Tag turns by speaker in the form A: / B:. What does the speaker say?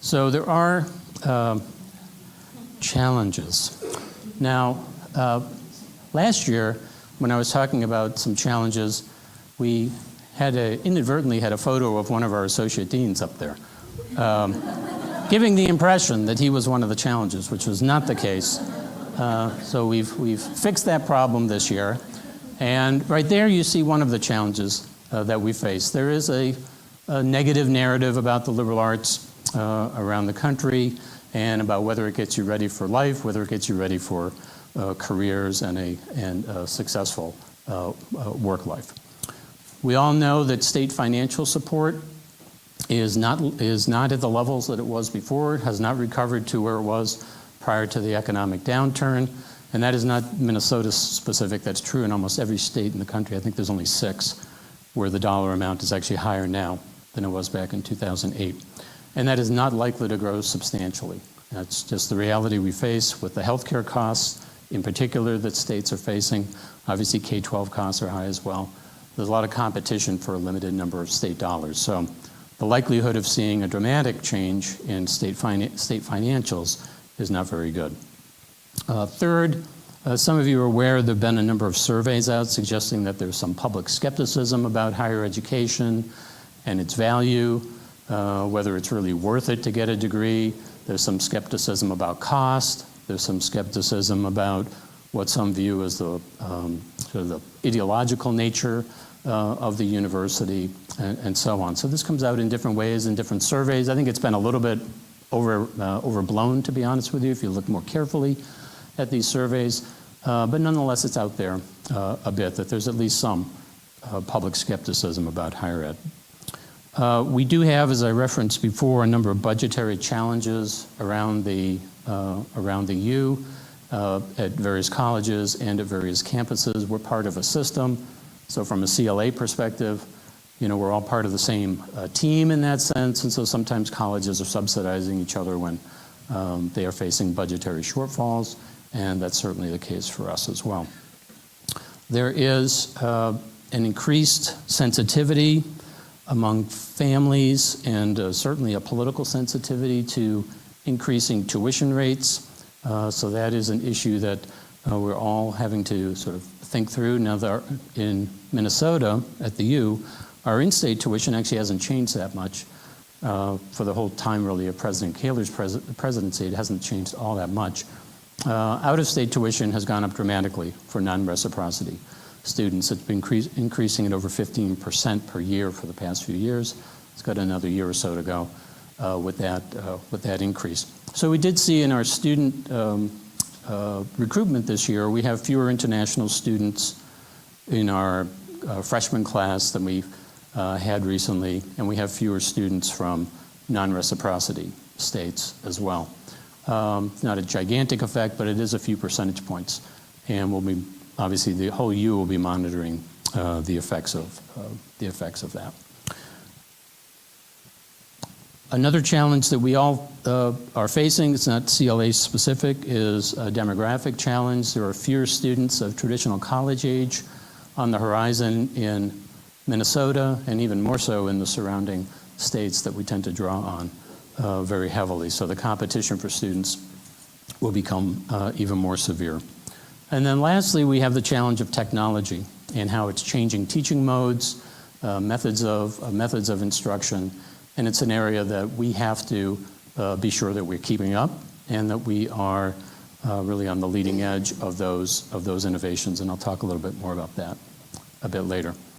A: So there are challenges. Now, last year, when I was talking about some challenges, we inadvertently had a photo of one of our associate deans up there, giving the impression that he was one of the challenges, which was not the case. So we've fixed that problem this year. And right there you see one of the challenges that we face. There is a negative narrative about the liberal arts around the country, and about whether it gets you ready for life, whether it gets you ready for careers and a successful work life. We all know that state financial support is not at the levels that it was before. It has not recovered to where it was prior to the economic downturn. And that is not Minnesota specific. That's true in almost every state in the country. I think there's only 6 where the dollar amount is actually higher now than it was back in 2008. And that is not likely to grow substantially. That's just the reality we face with the healthcare costs in particular that states are facing. Obviously K-12 costs are high as well. There's a lot of competition for a limited number of state dollars. So the likelihood of seeing a dramatic change in state financials is not very good. Third, some of you are aware there have been a number of surveys out suggesting that there's some public skepticism about higher education and its value, whether it's really worth it to get a degree. There's some skepticism about cost. There's some skepticism about what some view as the sort of the ideological nature of the university, and so on. So this comes out in different ways in different surveys. I think it's been a little bit overblown, to be honest with you, if you look more carefully at these surveys. But nonetheless, it's out there a bit, that there's at least some public skepticism about higher ed. We do have, as I referenced before, a number of budgetary challenges around the U at various colleges and at various campuses. We're part of a system. So from a CLA perspective, you know, we're all part of the same team in that sense, and so sometimes colleges are subsidizing each other when they are facing budgetary shortfalls, and that's certainly the case for us as well. There is an increased sensitivity among families and certainly a political sensitivity to increasing tuition rates. So that is an issue that we're all having to sort of think through. Now, in Minnesota, at the U, our in-state tuition actually hasn't changed that much for the whole time, really, of President Kaler's presidency. It hasn't changed all that much. Out-of-state tuition has gone up dramatically for non-reciprocity students. It's been increasing at over 15% per year for the past few years. It's got another year or so to go with that increase. So we did see in our student recruitment this year, we have fewer international students in our freshman class than we had recently, and we have fewer students from non-reciprocity states as well. Not a gigantic effect, but it is a few percentage points, and we'll be obviously the whole U will be monitoring the effects of that. Another challenge that we all are facing, it's not CLA specific, is a demographic challenge. There are fewer students of traditional college age on the horizon in Minnesota, and even more so in the surrounding states that we tend to draw on very heavily. So the competition for students will become even more severe. And then lastly, we have the challenge of technology and how it's changing teaching modes, methods of instruction. And it's an area that we have to be sure that we're keeping up and that we are really on the leading edge of those innovations. And I'll talk a little bit more about that a bit later.